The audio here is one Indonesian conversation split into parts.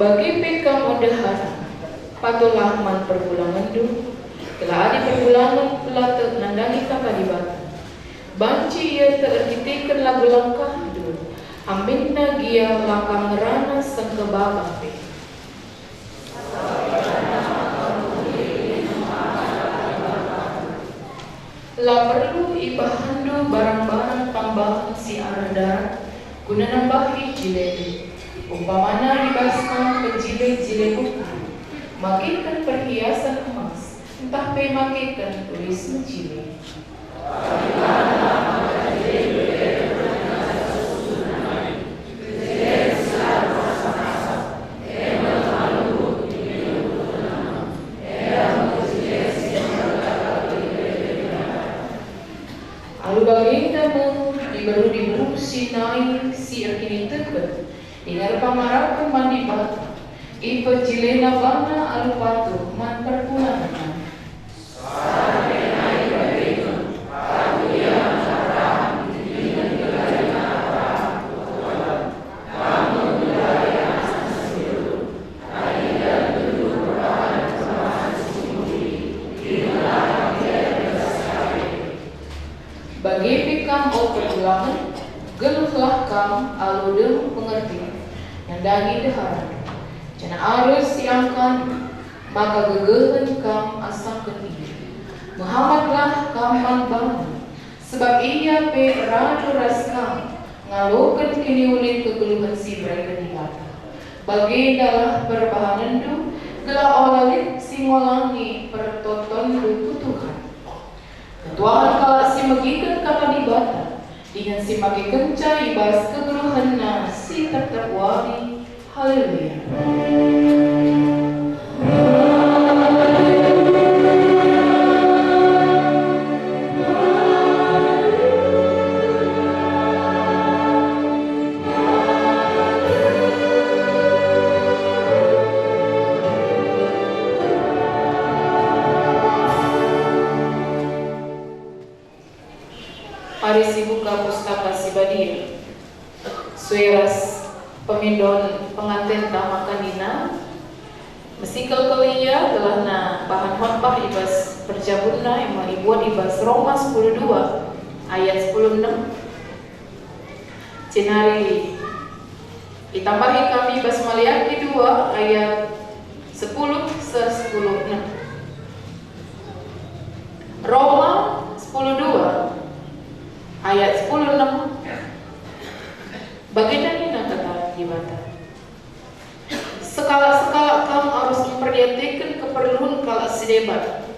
Bagi pekam odahara, patulah man perbulangan du, telah adi perbulangan pelata nandangi kakadibata. Banci ia terkitikan lagu langkah du, ambinna gia langkah ngerana sengkebabang pe. La perlu ibahandu barang-barang tambahan si arah guna nambahi jiledi. Umpamana dibaskan penjilid-jilid buku, makikan perhiasan emas, entah pe makikan tulis menjilid. Alu baginda mo dibaru si nai si akini teket dengan pamaraku mandi batu ipa jilena bana alu patu man perpulangan. Bagi pikam o perbulangan, geluhlah kam aludem pengertian yang dagi dehara. Jana arus siangkan, maka gegehen kam asakan ini. Muhammadlah kam bangun, sebab ia pe radu raskam, ngalokan kini ulin kegeluhan si mereka dihata. Bagi dalah perbahanan du, gelah olalit si ngolangi pertoton du putuhan. Ketuaan kala si magikan kakadibata, dengan si maki kenca ibas kegeluhanna si tertakwari. Haleluya. Mari si buka pustaka si Badia. Sueras pemindon pengantin tamakanina. Mesikal kelia adalah na bahan khotbah ibas perjabunna yang dibuat ibas Roma 12 ayat 16. Cenari ditambahi kami ibas Maliaki 2 ayat 10 se-10. Roma 10:2 ayat 10:6. Bagaimana kata dibata? Sekala-sekala kamu harus memperhatikan keperluan kala sedebat.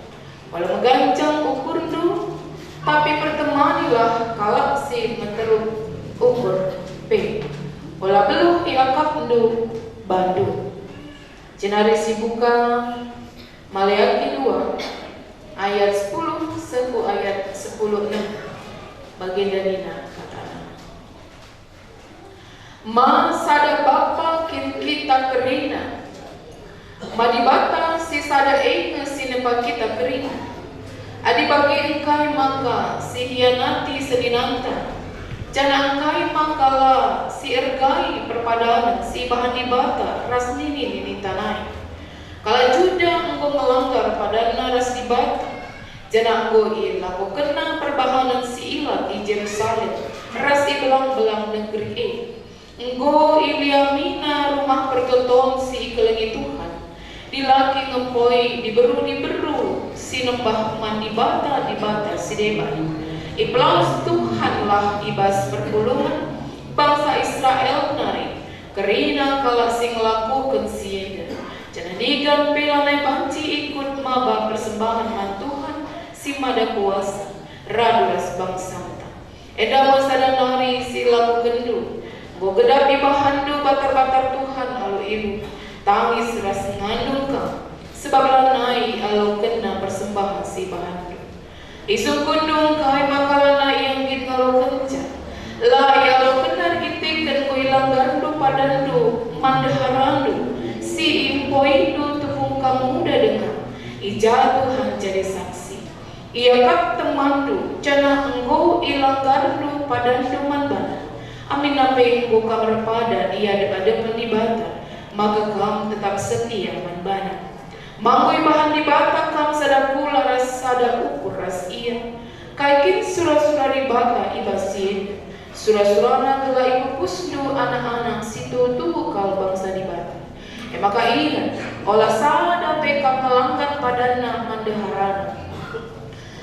Walau menggancang ukur du, tapi pertemanilah kala si menteruk ukur P. Walau beluh iakap du bandu. Cenari si buka Maliaki 2 ayat 10 seku ayat 10:6. Baginda Nina kata, ma sada bapa kita kerina, ma dibata si sada eina sinepa kita kerina, adi bagi engkai maka si hianati sedinanta, jana engkai makala si ergai perpadanan si bahan dibata ras nini tanai, kala juda engkau melanggar padana ras dibata. Jana anggo laku kena perbahanan si ilat di Jerusalem, ras belang-belang negeri Enggo iliamina rumah pertoton si ikelengi Tuhan, dilaki ngempoi diberu si nembah mandi bata si debat. Iplaus Tuhan lah ibas perpuluhan bangsa Israel nari, kerina kala si ngelakukan sieda. Jana digan pelanai banci ikut maba persembahan man Tuhan si mada kuasa raduras bangsa ta. Eda masada nari si laku gendu, go gedap ibahandu batar-batar Tuhan alu ibu, tangis ras ngandung ka, sebab lanai alu kena persembahan si bahandu. Isu kundung kai makalana yang git ngalu kenca, la alu kena gitikan ko ilang gandu padandu mandaharandu, si impoindu tepung kamu muda dengar, ijatuhan jadi saksi. Ia kap temandu, cana engkau ilang gardu padandu manbana. Amin apa engkau kamar pada ia ada pendibata. maka kamu tetap setia manbana. Mangui bahan di bata kam sada kula ras sada ukur ras iya. Kaikin sura-sura di bata ibasin. Sura-surana gela ibu pusdu anak-anak situ tubuh kal bangsa di bata. Maka ingat, olah sada peka melanggan padana mandeharana.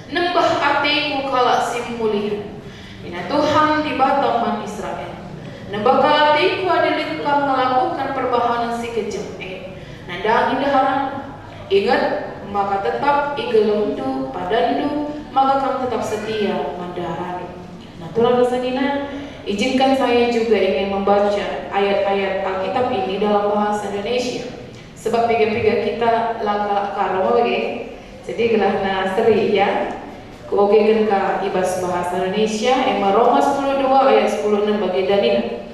Nembah atiku kala simulian. Ina Tuhan di bata man Israel. Nembah kala atiku adilit kam melakukan perbahanan si kejam. Nandang indaharana. Ingat, maka tetap igelundu padandu, maka kamu tetap setia mandaharani. Nah, Tuhan Rasanina, izinkan saya juga ingin membaca ayat-ayat Alkitab ini dalam bahasa Indonesia. Sebab piga-piga kita laka karamo bagi, jadi gelahna seri ya. Kuogekan ka ibas bahasa Indonesia, Roma 10:2 ayat 10:6 bagi Danina.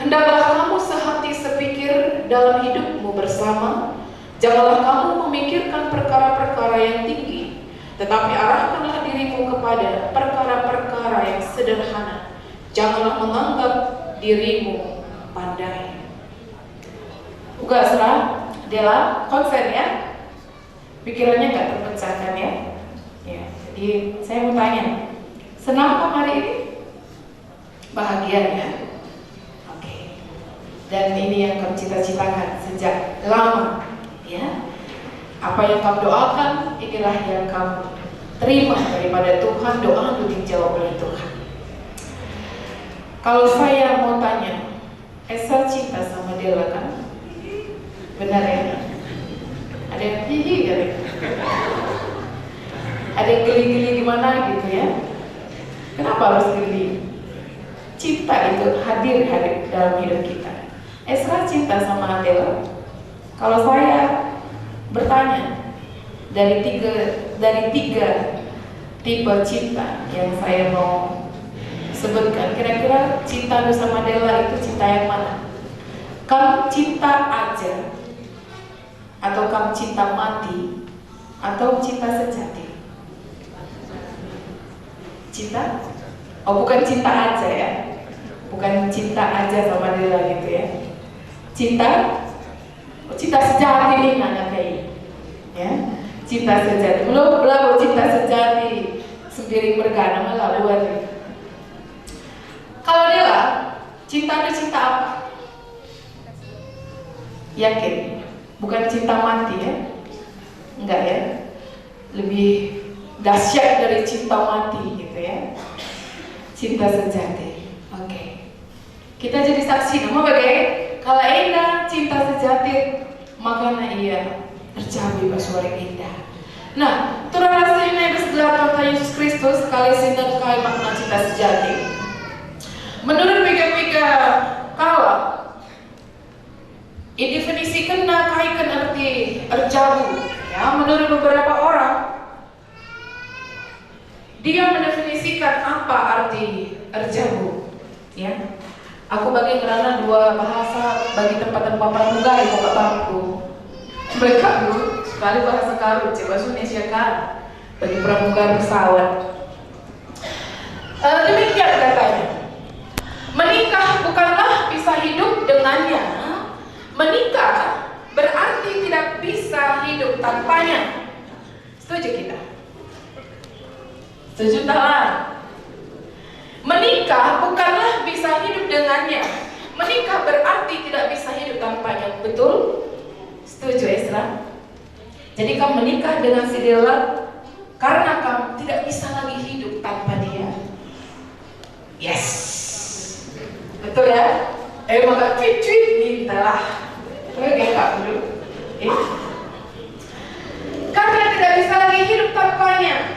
Hendaklah kamu sehati sepikir dalam hidupmu bersama. Janganlah kamu memikirkan perkara-perkara yang tinggi, tetapi arahkanlah dirimu kepada perkara-perkara yang sederhana. Janganlah menganggap dirimu pandai. Uga serah, Dela konsen ya. Pikirannya nggak terpecahkan ya. Ya, jadi saya mau tanya, senang hari ini? Bahagia ya? Oke. Dan ini yang kamu cita-citakan sejak lama. Ya, apa yang kamu doakan, inilah yang kamu terima daripada Tuhan. Doa itu dijawab oleh Tuhan. Kalau saya mau tanya, Esa cinta sama Dela kan? Benar ya? Ada yang hihi kali? Ada yang geli-geli gimana gitu ya? Kenapa harus geli? Cinta itu hadir dalam hidup kita. Esra cinta sama Dela. Kalau saya bertanya dari tiga tipe cinta yang saya mau sebutkan, kira-kira cinta bersama Dela itu cinta yang mana? Kamu cinta aja, atau kamu cinta mati, atau cinta sejati? Cinta? Oh, bukan cinta aja ya, bukan cinta aja sama Dela gitu ya. Cinta sejati nih nana kayak ya, cinta sejati. Belum cinta sejati sendiri bergana malah buat. Kalau Dela, cinta apa? Yakin? Bukan cinta mati ya? Enggak ya? Lebih dahsyat dari cinta mati gitu ya. Cinta sejati. Oke. Kita jadi saksi nama bagai. Kalau indah cinta sejati, makanya ia tercapai basuari indah. Nah, turun rasanya bersebelah Tuhan Yesus Kristus kali sinten kai makna cinta sejati. Menurut piga-piga kala, didefinisikan kaikan arti erjabu. Ya, menurut beberapa orang, dia mendefinisikan apa arti erjabu. Ya. Aku bagi kerana dua bahasa bagi tempat-tempat pramugari buka bangku. Mereka dulu sekali bahasa Karu, bahasa Indonesia kan bagi pramugari pesawat. Demikian katanya. Menikah bukanlah bisa hidup dengannya. Menikah berarti tidak bisa hidup tanpanya. Setuju kita? Setuju tak? Menikah bukanlah bisa hidup dengannya. Menikah berarti tidak bisa hidup tanpanya. Betul? Setuju Esra? Jadi kamu menikah dengan si Dela karena kamu tidak bisa lagi hidup tanpa dia. Yes. Betul ya? Maka cuit mintalah. Oke kak dulu. Karena tidak bisa lagi hidup tanpanya.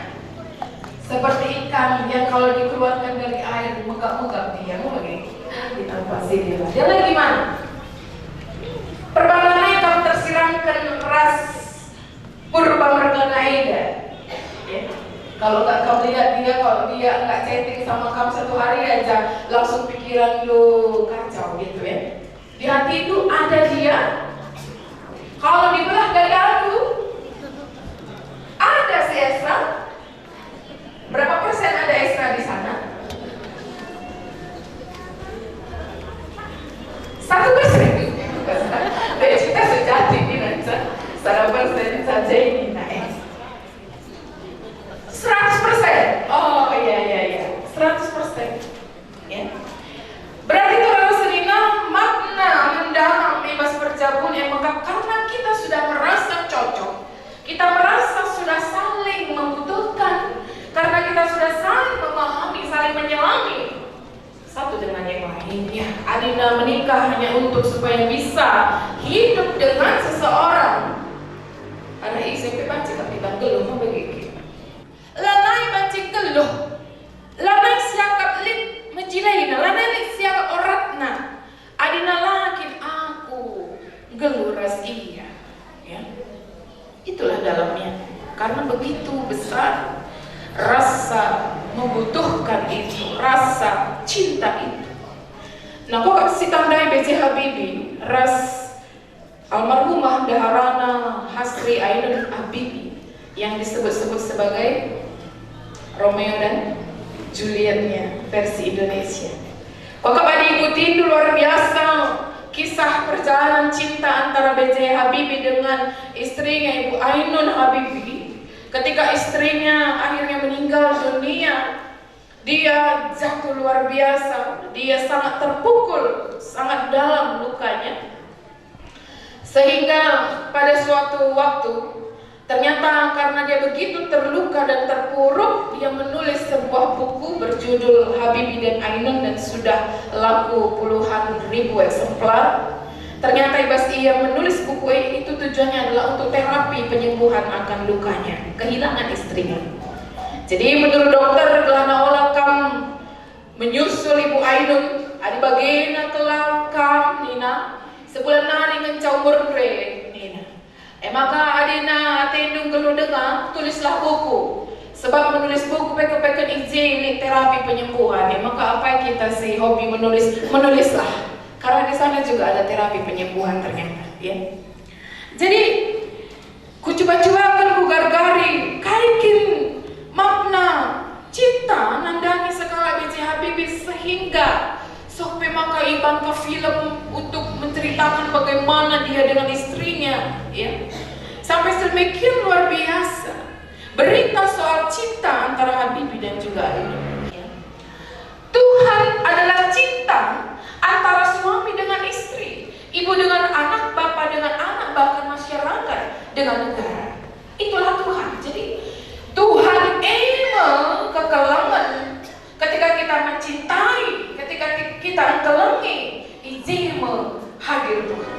Seperti ikan yang kalau dikeluarkan dari air megap-megap dia mau lagi ditambah dia. Dia lagi gimana? Perbalannya kamu tersiramkan ras purba mergana ida. Ya. Kalau nggak kamu lihat dia, kalau dia nggak chatting sama kamu satu hari aja, langsung pikiran lu kacau gitu ya. Di hati itu ada dia. Kalau dibelah dada lu, ada si Esra. Berapa persen ada Esra di sana? 1%. ini Adina menikah hanya untuk supaya bisa hidup dengan seseorang. Anak SMP banci kami geluh mau begitu. Lanai banci geluh, lanai siakap lit menjilaina, lanai lit siakap oratna. Adina lakin aku geluh ras iya, ya. Itulah dalamnya, karena begitu besar rasa membutuhkan itu, rasa cinta itu. Nah, kok si tandai B.J. Habibie, ras almarhumah Daharana Hasri Ainun Habibie yang disebut-sebut sebagai Romeo dan Julietnya versi Indonesia. Kok diikuti itu luar biasa kisah perjalanan cinta antara B.J. Habibie dengan istrinya Ibu Ainun Habibie. Ketika istrinya akhirnya meninggal dunia, dia jatuh luar biasa, dia sangat terpukul, sangat dalam lukanya. Sehingga pada suatu waktu, ternyata karena dia begitu terluka dan terpuruk, dia menulis sebuah buku berjudul Habibie dan Ainun dan sudah laku puluhan ribu eksemplar. Ternyata ibas ia menulis buku itu tujuannya adalah untuk terapi penyembuhan akan lukanya, kehilangan istrinya. Jadi menurut dokter kelana olakam menyusul Ibu Ainun, ada bagian kelakam Nina, sebulan nari ngencau berdre Nina. Maka adina atendung gelu dengar tulislah buku. Sebab menulis buku peke-peken izin terapi penyembuhan. Maka apa yang kita sih hobi menulislah. Karena di sana juga ada terapi penyembuhan ternyata, ya. Jadi ku coba-coba ku gargari kaikin makna cinta nandani sekala B.J. Habibie sehingga sampai maka iban ke film untuk menceritakan bagaimana dia dengan istrinya, ya. Sampai sedemikian luar biasa berita soal cinta antara Habibie dan juga Ainun, ya. Tuhan adalah cinta antara suami dengan istri, ibu dengan anak, bapak dengan anak, bahkan masyarakat dengan negara. Itulah Tuhan. Jadi Tuhan emang kekalangan ketika kita mencintai, ketika kita engkelangi, izin hadir Tuhan.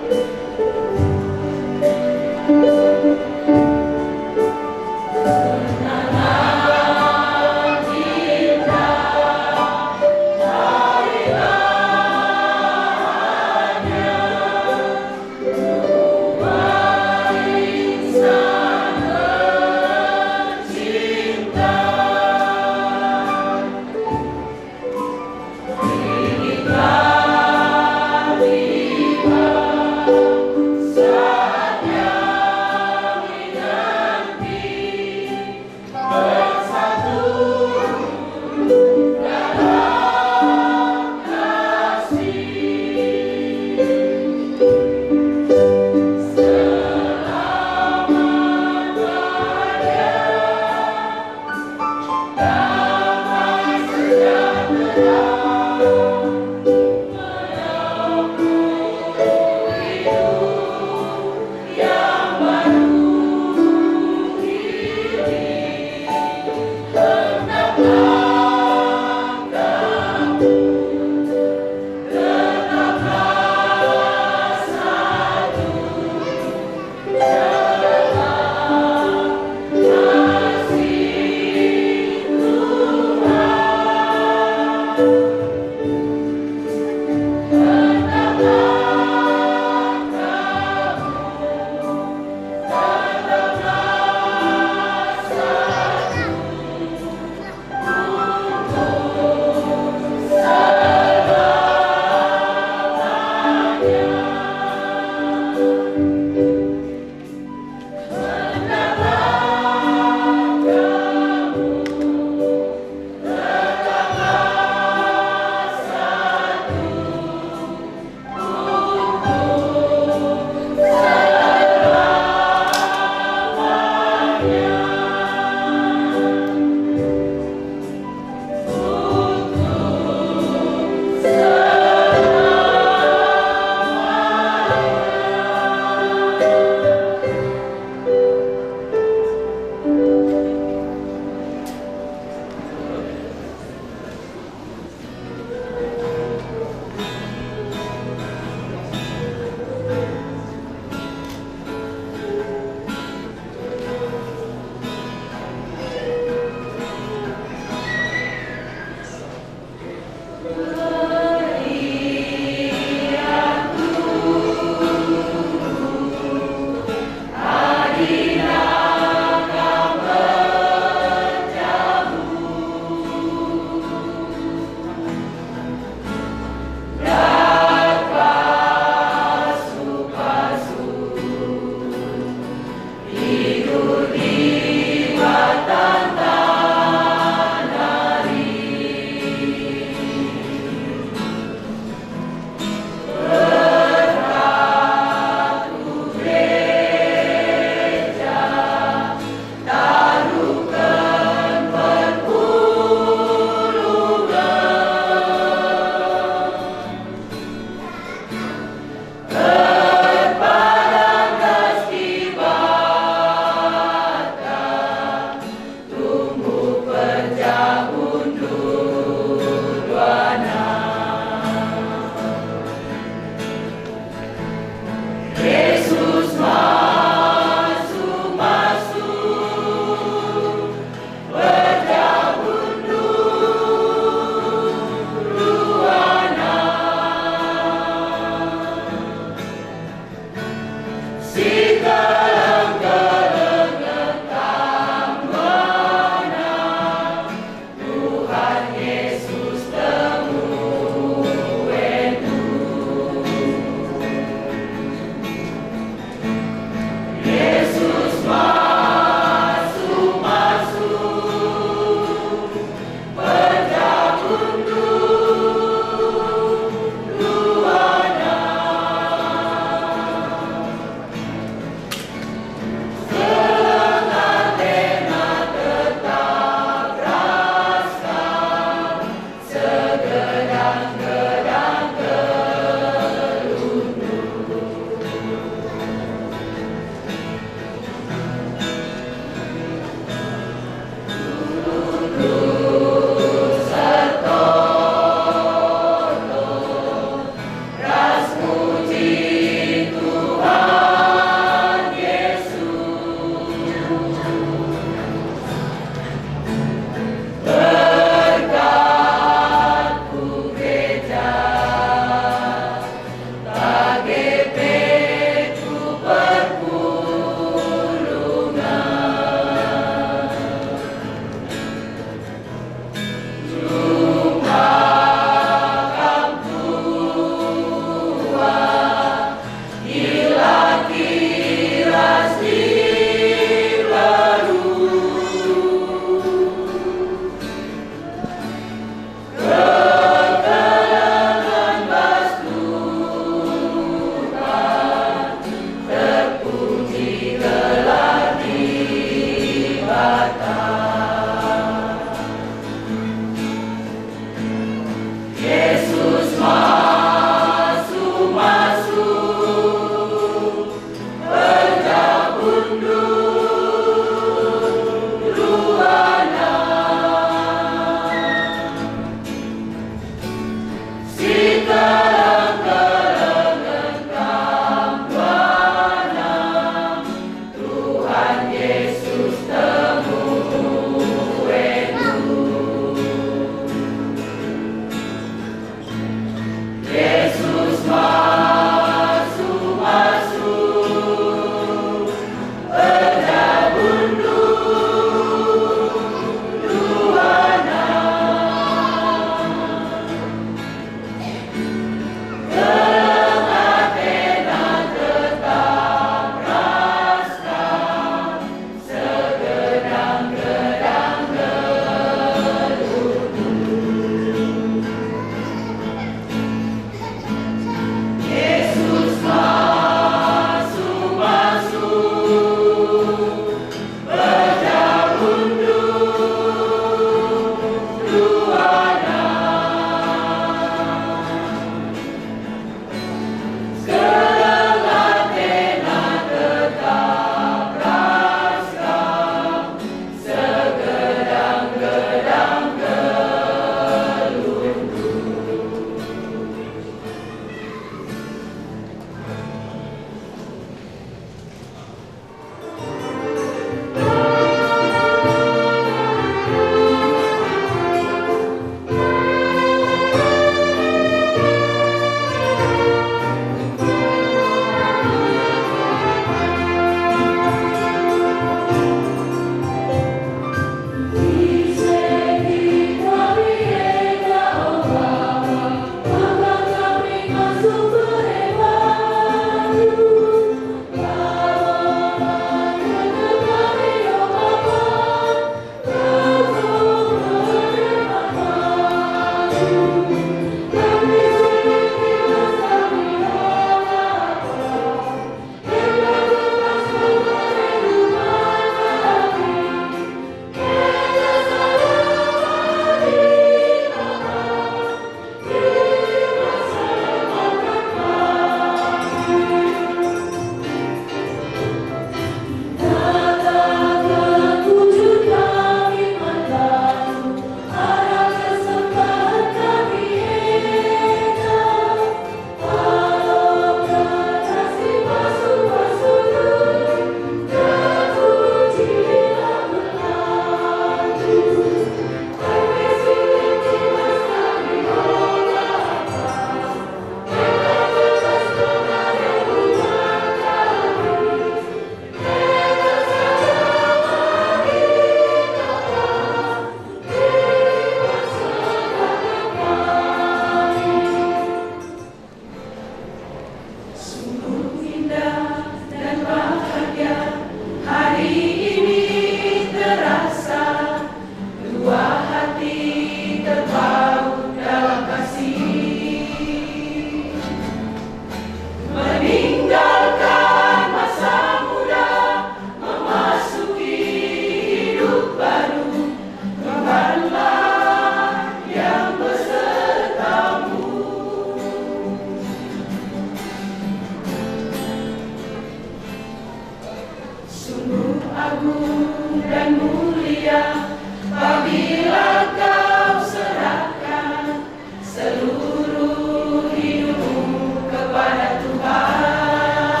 Sungguh agung dan mulia apabila kau serahkan seluruh hidupmu kepada Tuhan.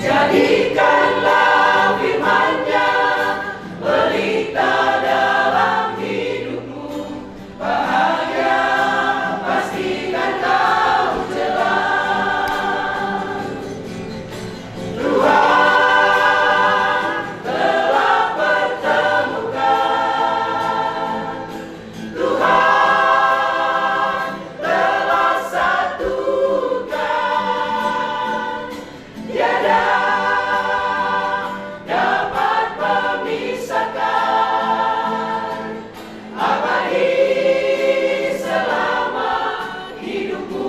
Jadikanlah firman-Nya pelita dalam hidupmu, bahagia pastikan kau jelas. Tuhan telah pertemukan, Tuhan telah satukan, tiada dapat memisahkan, abadi selama hidupmu.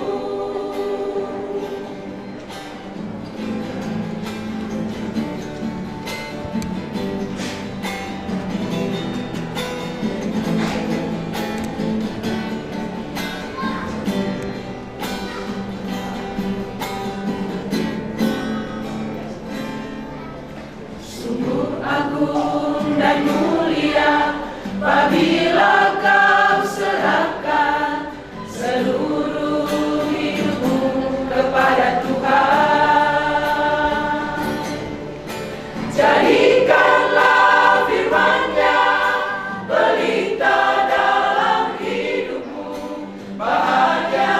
Sungguh agung dan mulia apabila kau serahkan seluruh hidupmu kepada Tuhan. Jadikanlah firman-Nya pelita dalam hidupmu, bahagia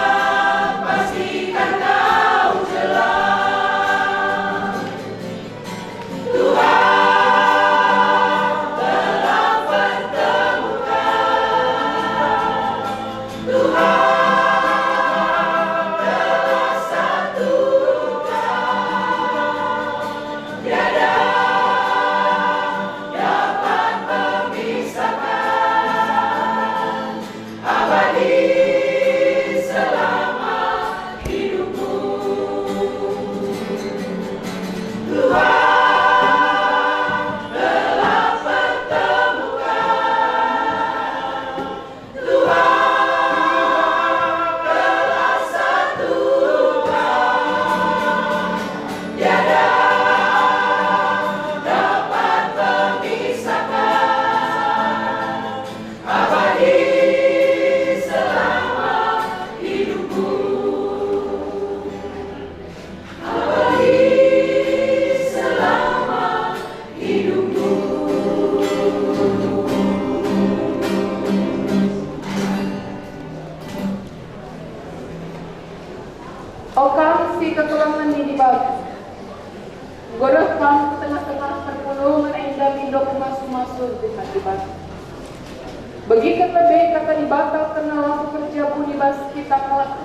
pastikan kau jelas. Tuhan telah pertemukan, Tuhan telah satukan, tiada dapat memisahkan, abadi selama hidupmu. Tuhan telah pertemukan, Tuhan telah satukan, tiada dapat memisahkan, abadi selama hidupmu. Abadi selama hidupmu. Okam si kekurangan ini dibagi. Gorekam ke tengah-tengah perpulungan indah mindok masuk-masuk dengan dibagi. Begitu lebih kata dibatal karena lampu kerja pun dibas kita kalah.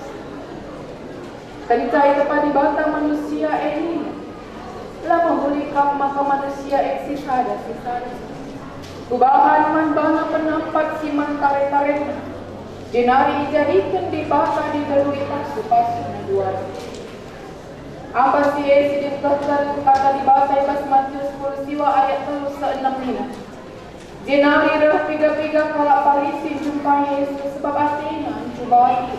Kenicai tepat dibatal manusia ini. Lama memulihkan maka manusia eksis ada sisa. Kubahan man bana penampat siman tarik-tarik. Jenari jadikan dibakar dilalui pasu-pasu dua. Apa si esi dikatakan kata dibatai pas Matius 10 siwa ayat 36. Jenari rah piga-piga kalak parisi jumpa Yesus sebab artinya mencubai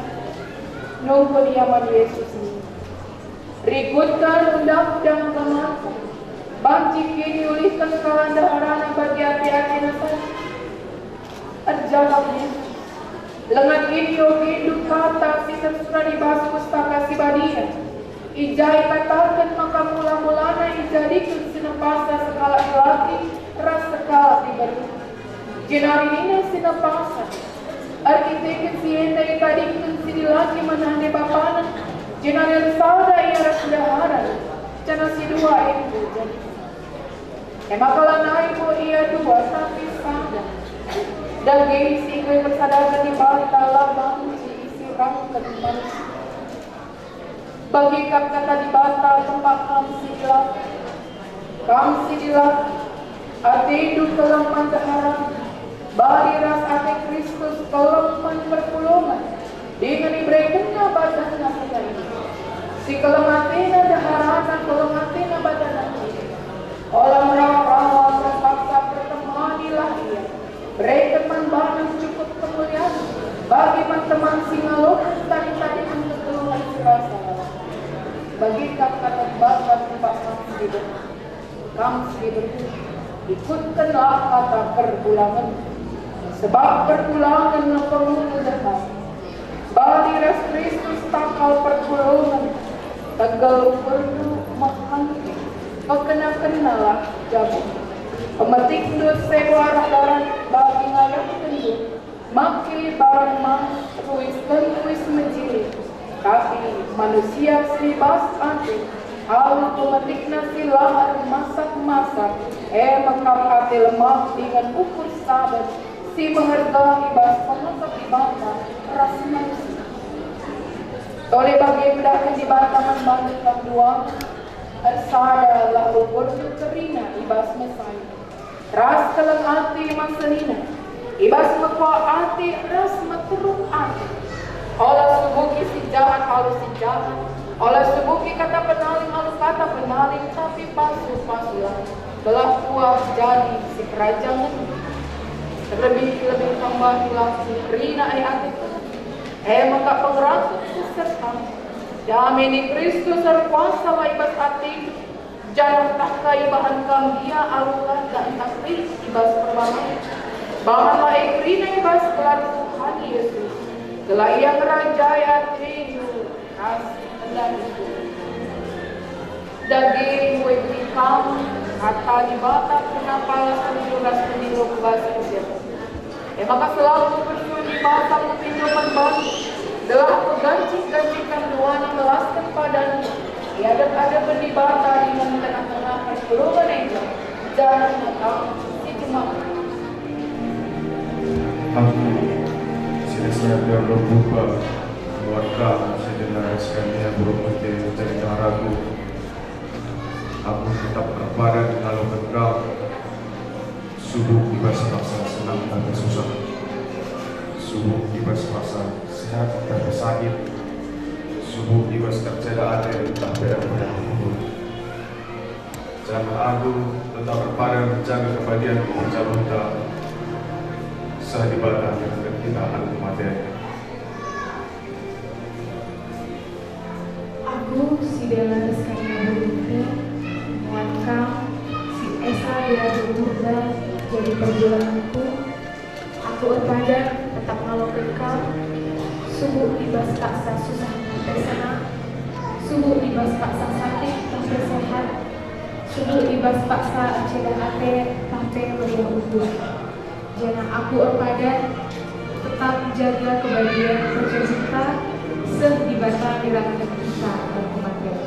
nunggu diaman Yesus ini. Rikutkan undang-undang kemampu. Banci kini ulihkan kalanda harana bagi api-api nasa. Terjaga Yesus. Lengan video hidup kata si tersurat dibahas pustaka si badia. Ijai katakan maka mula-mulana ijadikan sinapasa sekala gelati ras sekala diberi. Jenari ini sinapasa. Arkitek sienda ikadikan si dilaki menande bapana. Jenari salda ia ras daharan. Cana si dua itu jadi. Emakala naibu ia dua tapi sada. Daging si ikut bersadaran di balik dalam banci isi rangka manusia. Bagi kata dibatal tempat kamsi dilak ati hidup kelempan terharap bari ras ati Kristus kelempan perpulungan dengan diberikannya badannya saja ini si kelematina daharana kelematina badannya ini olam rawa terpaksa pertemanilah ia berikan manbanan cukup kemuliaan bagi teman-teman singalok tadi untuk keluar serasa bagi kita kata bakat tempat kami berdua. Ikutkanlah kata perbulangan, sebab perbulangan yang perlu datang. Badiras Kristus takal pertolongan, tegal perlu menghenti. Kekena-kenalah jamu. Pemetik dut sewa darat bagi ngayak tendu. Maki barang mas ruis dan ruis menjiri. Tapi manusia silibas anti. Hal pemetikna silahan masak-masak. Mekap hati lemah dengan ukur sabar. Si menghargai bas pengutuk ibadah ras manusia. Oleh bagi bedakan di bataman balik dua. Arsada lah ukur terina ibas mesai. Ras kelang hati masenina. Ibas mekwa hati ras meteruk hati. Olah subuki si jahat halus si jahat. Olah subuki kata penaling halus kata penaling. Tapi pasu-pasulah telah tua jadi si kerajaan. Terlebih-lebih tambahilah si rina hati. Maka pengeratu serta. Damini Kristus serkuasa wa ibas hati. Jangan tak kaibahan kambia alulah dan takri ibas perbangan. Bahanlah ikrina ibas kelar Tuhan Yesus. Telah yang raja ya trinu kasih dan itu. Daging wibri kamu kata di batak kenapa alasan juras pendidik bahasa Indonesia. Maka selalu bersyukur di batak pinjaman baru. Telah aku ganjikan duana melaskan padanya. Ada pendibata dengan tengah-tengah perpuluhan itu. Jangan nakal si cuma. Aku siap berbuka keluarga sejenak sekalian berumur dari ragu. Aku tetap berbadan kalau engkau subuh ibas rasa senang dan susah. Subuh ibas rasa sehat dan sakit. Subuh ibas tercela ada tak beda-beda. Jangan aku tetap berbadan menjaga kebahagiaan bercalonta saat ibadah dengan ketindahan kematian. Aku si Dela Rizkanya Berhenti Muatkam si Esa Dela Berhenti jadi perjuanganku. Aku berpada tetap malu kekal. Subuh ibas kaksa susah sampai senang. Subuh ibas kaksa sakit sampai sehat. Subuh ibas paksa cedah ate sampai meriah ubur. Jangan aku berpada tetap jaga kebahagiaan bercerita sehibatan di ranah kita dan kematian.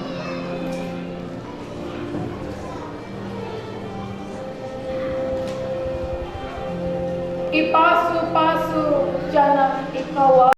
Ipasu-pasu jangan ikawa.